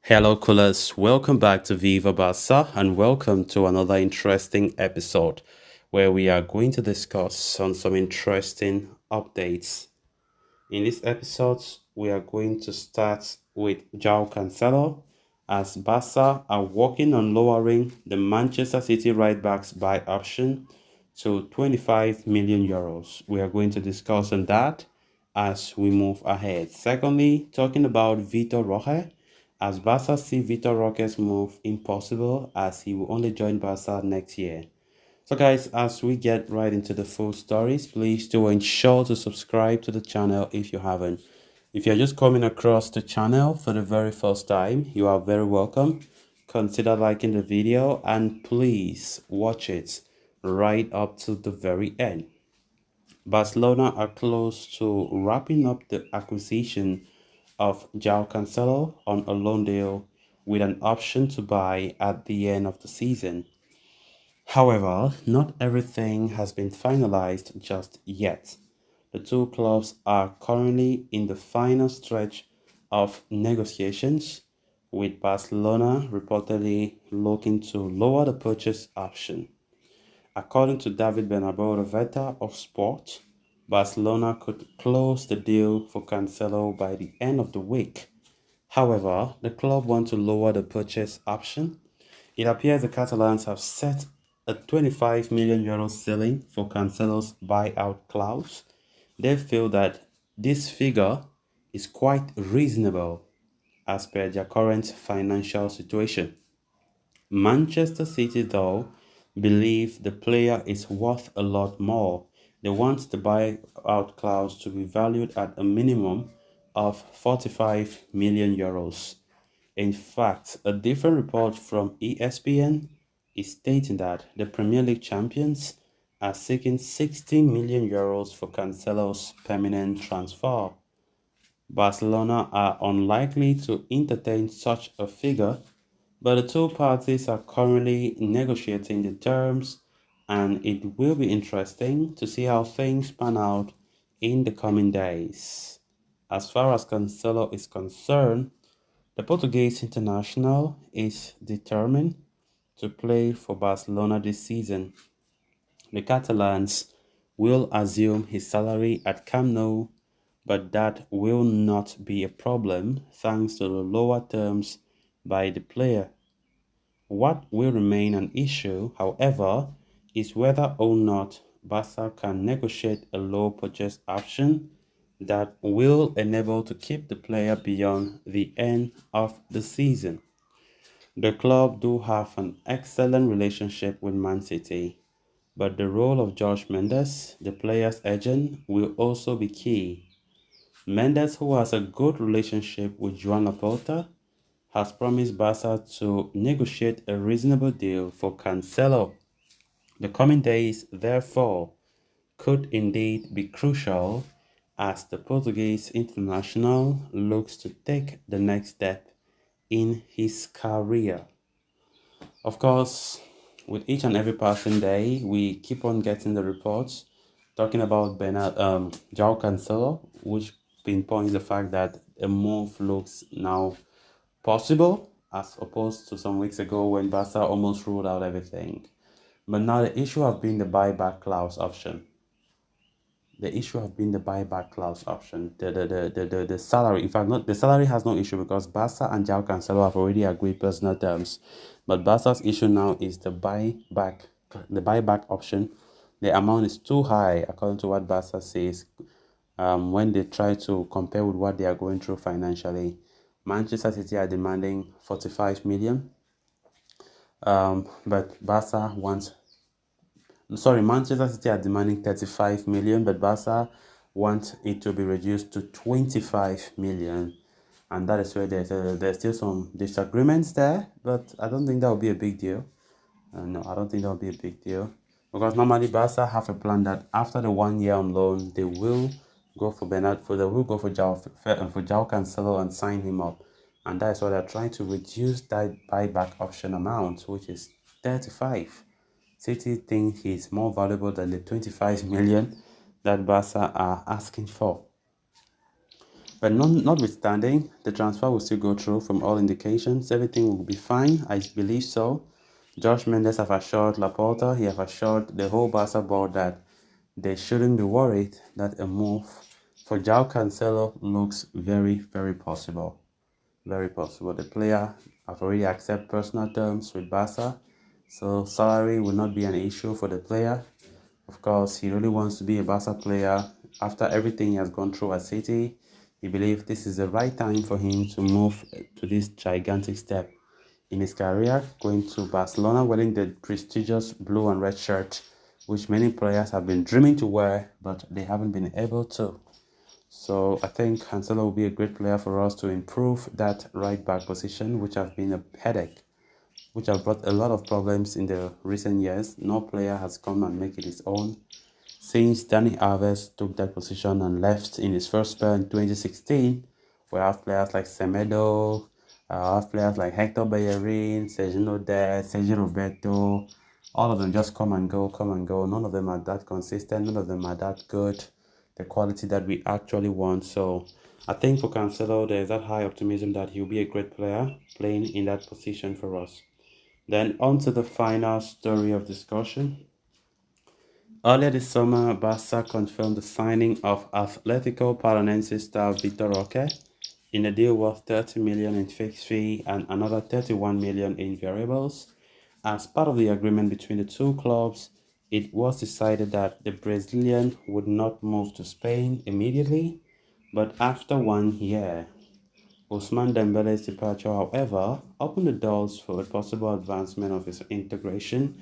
Hello, coolers. Welcome back to Viva Barca and welcome to another interesting episode where we are going to discuss on some interesting updates. In this episode, we are going to start with João Cancelo as Barca are working on lowering the Manchester City right back's buy option to 25 million euros. We are going to discuss on that as we move ahead. Secondly, talking about Vitor Roque as Barca see Vitor Roque's move impossible as he will only join Barca next year. So guys, as we get right into the full stories, please do ensure to subscribe to the channel if you haven't. If you're just coming across the channel for the very first time, you are very welcome. Consider liking the video and please watch it right up to the very end. Barcelona are close to wrapping up the acquisition of João Cancelo on a loan deal with an option to buy at the end of the season. However, not everything has been finalized just yet. The two clubs are currently in the final stretch of negotiations, with Barcelona reportedly looking to lower the purchase option. According to David Bernabeu of Sport, Barcelona could close the deal for Cancelo by the end of the week. However, the club want to lower the purchase option. It appears the Catalans have set a 25 million euro ceiling for Cancelo's buyout clause. They feel that this figure is quite reasonable as per their current financial situation. Manchester City, though, believe the player is worth a lot more. They want the buyout clause to be valued at a minimum of 45 million euros. In fact, a different report from ESPN is stating that the Premier League champions are seeking 60 million euros for Cancelo's permanent transfer. Barcelona are unlikely to entertain such a figure, but the two parties are currently negotiating the terms, and it will be interesting to see how things pan out in the coming days. As far as Cancelo is concerned, the Portuguese international is determined to play for Barcelona this season. The Catalans will assume his salary at Camp Nou, but that will not be a problem thanks to the lower terms by the player. What will remain an issue, however, is whether or not Barca can negotiate a low purchase option that will enable to keep the player beyond the end of the season. The club do have an excellent relationship with Man City, but the role of George Mendes, the player's agent, will also be key. Mendes, who has a good relationship with Joan Laporta, has promised Barca to negotiate a reasonable deal for Cancelo. The coming days, therefore, could indeed be crucial as the Portuguese international looks to take the next step in his career. Of course, with each and every passing day, we keep on getting the reports talking about João Cancelo, which pinpoints the fact that a move looks now possible as opposed to some weeks ago when Barca almost ruled out everything. But now the issue have been the buyback clause option. The issue have been the buyback clause option. The salary. In fact, not the salary has no issue because Barca and João Cancelo have already agreed personal terms. But Barca's issue now is the buyback option. The amount is too high according to what Barca says. When they try to compare with what they are going through financially, Manchester City are demanding 45 million. But Barca wants Manchester City are demanding 35 million, but Barca want it to be reduced to 25 million. And that is where there's still some disagreements there, but I don't think that will be a big deal. No, I don't think that will be a big deal. Because normally Barca have a plan that after the 1 year on loan, they will go for they will go for João Cancelo and sign him up. And that is why they're trying to reduce that buyback option amount, which is 35. City think he's more valuable than the 25 million that Barca are asking for. But notwithstanding, the transfer will still go through from all indications. Everything will be fine. I believe so. Josh Mendes have assured Laporta, he have assured the whole Barca board that they shouldn't be worried that a move for João Cancelo looks very, very possible. Very possible. The player have already accepted personal terms with Barca, so salary will not be an issue for the player. Of course, he really wants to be a Barca player. After everything he has gone through at City, he believes this is the right time for him to move to this gigantic step in his career, going to Barcelona, wearing the prestigious blue and red shirt, which many players have been dreaming to wear, but they haven't been able to. So I think Cancelo will be a great player for us to improve that right back position, which has been a headache, which have brought a lot of problems in the recent years. No player has come and make it his own. Since Dani Alves took that position and left in his first spell in 2016, we have players like Semedo, have players like Hector Bellerin, Sergio Dest, Sergio Roberto. All of them just come and go, come and go. None of them are that consistent. None of them are that good. The quality that we actually want. So I think for Cancelo, there is that high optimism that he'll be a great player playing in that position for us. Then on to the final story of discussion. Earlier this summer, Barca confirmed the signing of Atletico Paranaense star Vitor Roque in a deal worth 30 million in fixed fee and another 31 million in variables. As part of the agreement between the two clubs, it was decided that the Brazilian would not move to Spain immediately, but after 1 year. Ousmane Dembele's departure, however, opened the doors for a possible advancement of his integration.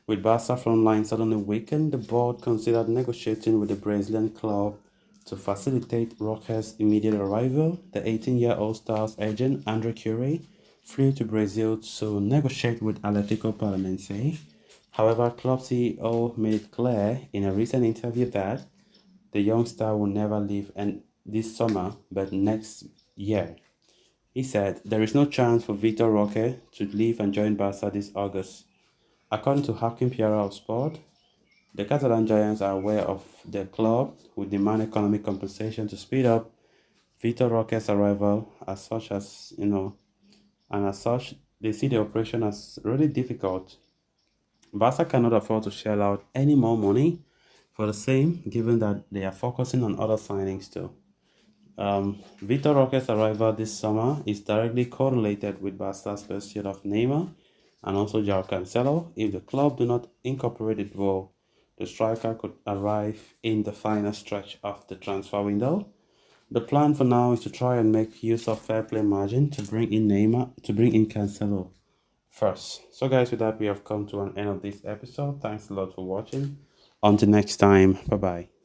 With Barca frontline suddenly weakened, the board considered negotiating with the Brazilian club to facilitate Roque's immediate arrival. The 18-year-old star's agent, Andre Curie, flew to Brazil to negotiate with Atletico Paranaense. However, club CEO made it clear in a recent interview that the young star will never leave and this summer, but next year. He said, "There is no chance for Vitor Roque to leave and join Barca this August." According to Hakim Piara of Sport, the Catalan Giants are aware of the club will demand economic compensation to speed up Vitor Roque's arrival and as such, they see the operation as really difficult. Barca cannot afford to shell out any more money for the same, given that they are focusing on other signings too. Vitor Roque's arrival this summer is directly correlated with Barca's pursuit of Neymar and also João Cancelo. If the club do not incorporate it well, the striker could arrive in the final stretch of the transfer window. The plan for now is to try and make use of fair play margin to bring in Cancelo first. So guys, with that we have come to an end of this episode. Thanks a lot for watching. Until next time, bye bye.